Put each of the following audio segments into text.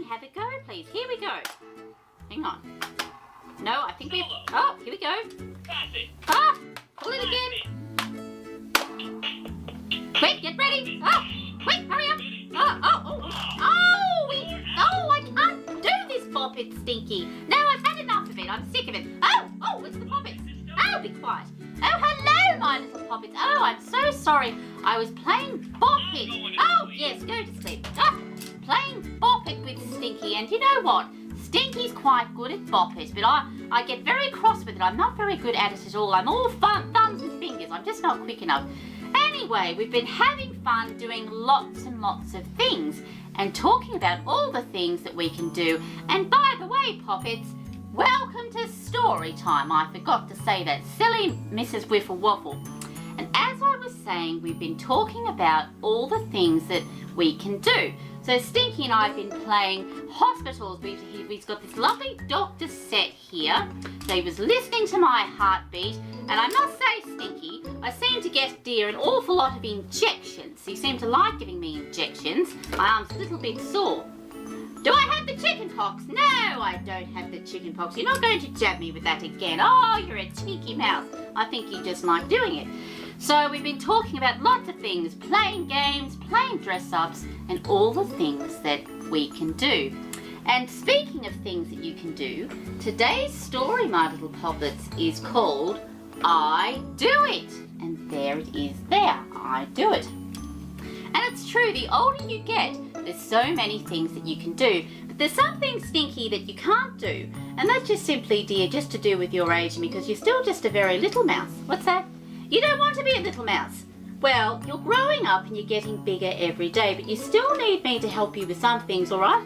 have a go, please? Here we go. Hang on. No, I think we've... Oh, here we go. Ah, pull it again. Quick, get ready. Oh, quick, hurry up. I can't do this bop it, Stinky. No, I've had enough of it. I'm sick of it. Oh, it's the poppets. Oh, be quiet. Oh, hello, my little poppets. Oh, I'm so sorry. I was playing bop it. Oh, yes, go to sleep. Playing bop it with Stinky, and you know what? Stinky's quite good at bop it, but I get very cross with it. I'm not very good at it at all. I'm all thumbs and fingers. I'm just not quick enough. Anyway, we've been having fun doing lots and lots of things and talking about all the things that we can do. And by the way, poppets, welcome to story time. I forgot to say that. Silly Mrs. Wiffle Waffle. And as I was saying, we've been talking about all the things that we can do. So Stinky and I have been playing hospitals. We've got this lovely doctor set here. So he was listening to my heartbeat. And I must say, Stinky, I seem to get dear an awful lot of injections. You seem to like giving me injections. My arm's a little bit sore. Do I have the chicken pox? No, I don't have the chicken pox. You're not going to jab me with that again. Oh, you're a cheeky mouse. I think you just like doing it. So we've been talking about lots of things, playing games, playing dress-ups, and all the things that we can do. And speaking of things that you can do, today's story, my little poplets, is called I Do It. And there it is there, I do it. And it's true, the older you get, there's so many things that you can do. But there's something, Stinky, that you can't do. And that's just simply, dear, just to do with your age, because you're still just a very little mouse. What's that? You don't want to be a little mouse. Well, you're growing up and you're getting bigger every day, but you still need me to help you with some things, all right?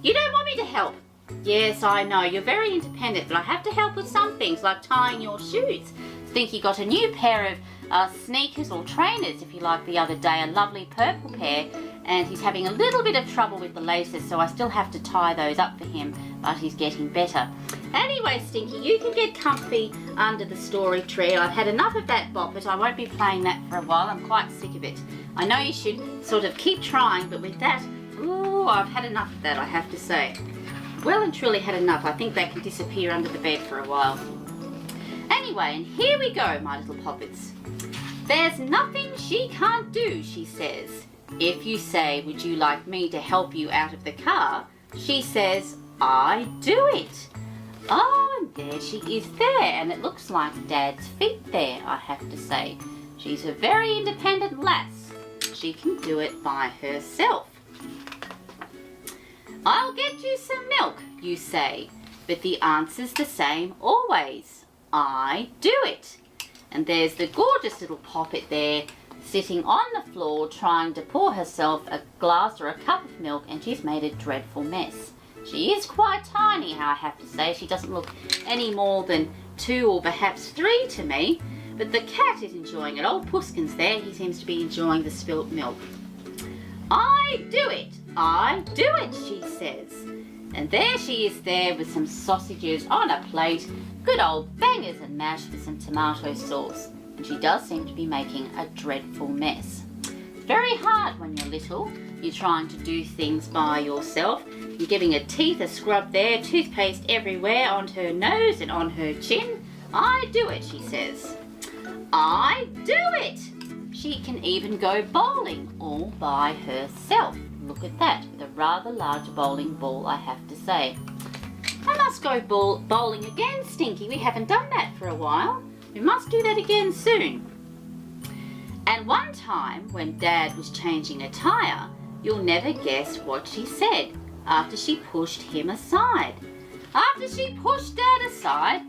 You don't want me to help. Yes, I know, you're very independent, but I have to help with some things, like tying your shoes. Stinky got a new pair of sneakers or trainers, if you like, the other day, a lovely purple pair, and he's having a little bit of trouble with the laces, so I still have to tie those up for him, but he's getting better. Anyway, Stinky, you can get comfy under the story tree. I've had enough of that bop, but I won't be playing that for a while. I'm quite sick of it. I know you should sort of keep trying, but with that, ooh, I've had enough of that, I have to say. Well and truly had enough. I think they can disappear under the bed for a while. Anyway, and here we go, my little poppets. There's nothing she can't do, she says. If you say, would you like me to help you out of the car? She says, I do it. Oh, and there she is there, and it looks like Dad's feet there, I have to say. She's a very independent lass. She can do it by herself. I'll get you some milk, you say, but the answer's the same always. I do it. And there's the gorgeous little poppet there, sitting on the floor trying to pour herself a glass or a cup of milk, and she's made a dreadful mess. She is quite tiny, I have to say. She doesn't look any more than 2 or perhaps 3 to me. But the cat is enjoying it. Old Pusskin's there. He seems to be enjoying the spilt milk. I do it. I do it, she says. And there she is there with some sausages on a plate. Good old bangers and mash with some tomato sauce. And she does seem to be making a dreadful mess. It's very hard when you're little. You're trying to do things by yourself. You're giving her teeth a scrub there, toothpaste everywhere on her nose and on her chin. I do it, she says. I do it. She can even go bowling all by herself. Look at that, with a rather large bowling ball, I have to say. I must go bowling again, Stinky. We haven't done that for a while. We must do that again soon. And one time, when Dad was changing a tyre, you'll never guess what she said after she pushed him aside. After she pushed Dad aside,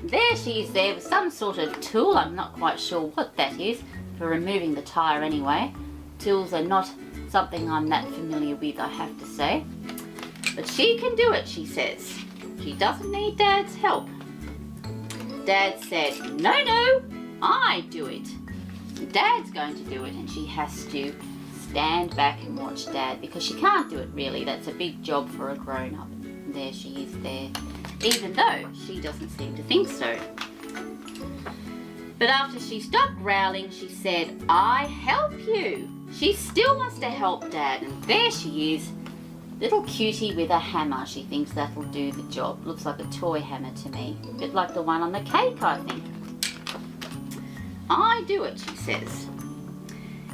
there she is there with some sort of tool. I'm not quite sure what that is, for removing the tyre anyway. Tools are not something I'm that familiar with, I have to say. But she can do it, she says. She doesn't need Dad's help. Dad said, no, I do it. Dad's going to do it, and she has to stand back and watch Dad, because she can't do it really. That's a big job for a grown-up. And there she is there, even though she doesn't seem to think so. But after she stopped growling, she said, I help you. She still wants to help Dad, and there she is, Little cutie with a hammer. She thinks that'll do the job. Looks like a toy hammer to me. A bit like the one on the cake, I think. I do it, she says.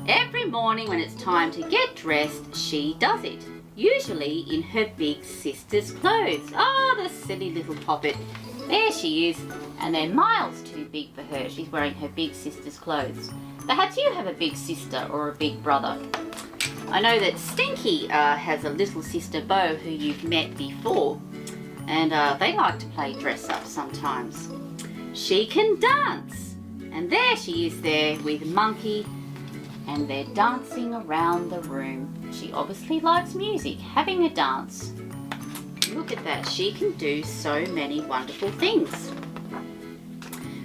Every morning when it's time to get dressed, she does it. Usually in her big sister's clothes. Oh, the silly little poppet. There she is. And they're miles too big for her. She's wearing her big sister's clothes. Perhaps you have a big sister or a big brother. I know that Stinky has a little sister, Bo, who you've met before. And they like to play dress up sometimes. She can dance. And there she is there with Monkey. And they're dancing around the room. She obviously likes music, having a dance. Look at that. She can do so many wonderful things.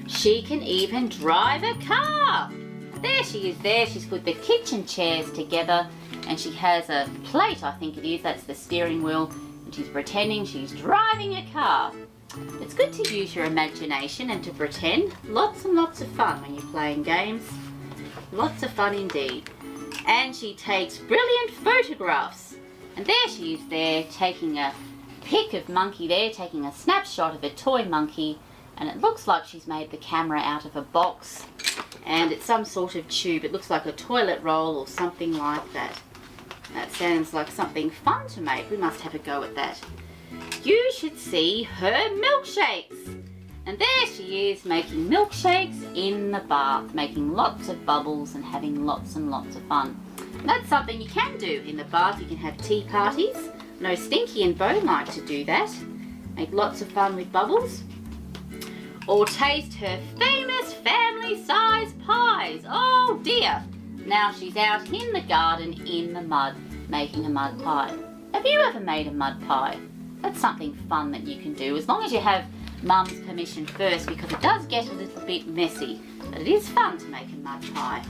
She can even drive a car. There she is there. She's put the kitchen chairs together and she has a plate, I think it is. That's the steering wheel. And she's pretending she's driving a car. It's good to use your imagination and to pretend. Lots and lots of fun when you're playing games. Lots of fun indeed. And she takes brilliant photographs. And there she is there taking a pic of Monkey there, taking a snapshot of a toy monkey. And it looks like she's made the camera out of a box. And it's some sort of tube. It looks like a toilet roll or something like that. That sounds like something fun to make. We must have a go at that. You should see her milkshakes. And there she is making milkshakes in the bath, making lots of bubbles and having lots and lots of fun. And that's something you can do in the bath. You can have tea parties. I know Stinky and Bo like to do that. Make lots of fun with bubbles. Or taste her famous family-size pies. Oh dear. Now she's out in the garden in the mud making a mud pie. Have you ever made a mud pie? That's something fun that you can do as long as you have Mum's permission first, because it does get a little bit messy, but it is fun to make a mud pie.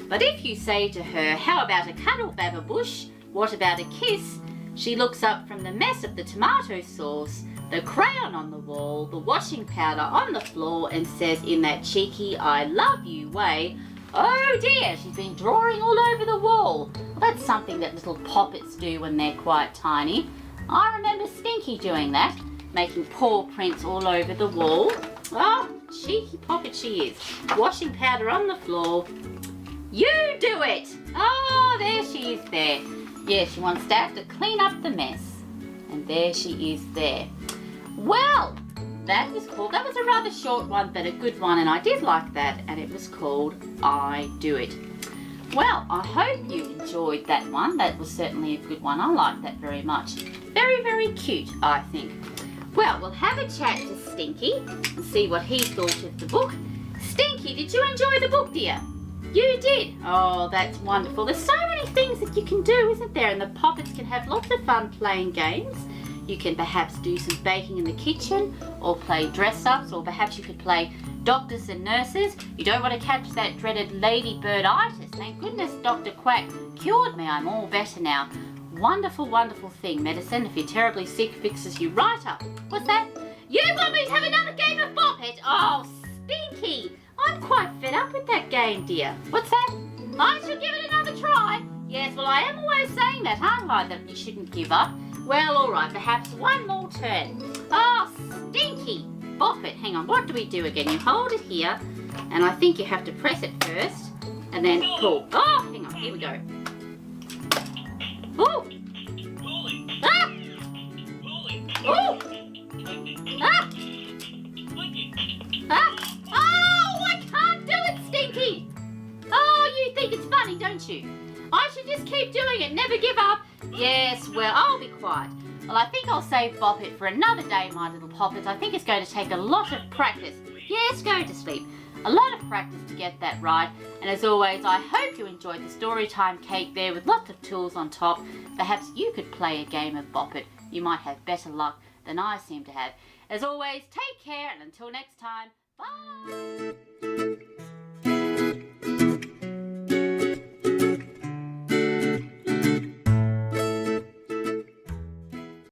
But if you say to her, how about a cuddle, Baba Bush? What about a kiss? She looks up from the mess of the tomato sauce, the crayon on the wall, the washing powder on the floor, and says in that cheeky I love you way, oh dear, she's been drawing all over the wall. Well, that's something that little poppets do when they're quite tiny. I remember Stinky doing that, making paw prints all over the wall. Oh, cheeky poppet she is. Washing powder on the floor. You do it! Oh, there she is there. Yeah, she wants Dad to clean up the mess. And there she is there. Well, that was a rather short one, but a good one, and I did like that, and it was called I Do It. Well, I hope you enjoyed that one. That was certainly a good one. I like that very much. Very, very cute, I think. Well, we'll have a chat to Stinky and see what he thought of the book. Stinky, did you enjoy the book, dear? You did? Oh, that's wonderful. There's so many things that you can do, isn't there? And the poppets can have lots of fun playing games. You can perhaps do some baking in the kitchen or play dress-ups, or perhaps you could play doctors and nurses. You don't want to catch that dreaded ladybird-itis. Thank goodness Dr. Quack cured me. I'm all better now. Wonderful, wonderful thing. Medicine, if you're terribly sick, fixes you right up. What's that? You want me to have another game of Bop It? Oh, Stinky. I'm quite fed up with that game, dear. What's that? I should give it another try. Yes, well, I am always saying that, aren't I, that you shouldn't give up. Well, all right, perhaps one more turn. Oh, Stinky. Bop It. Hang on, what do we do again? You hold it here, and I think you have to press it first, and then pull. Oh, hang on, here we go. Ooh! Ah! Ooh! Ah! Ah! Oh, I can't do it, Stinky! Oh, you think it's funny, don't you? I should just keep doing it, never give up. Yes, well, I'll be quiet. Well, I think I'll save Bop It for another day, my little poppets. I think it's going to take a lot of practice. Yes, go to sleep. A lot of practice to get that right. And as always, I hope you enjoyed the Storytime cake there with lots of tools on top. Perhaps you could play a game of Bop It. You might have better luck than I seem to have. As always, take care, and until next time, bye!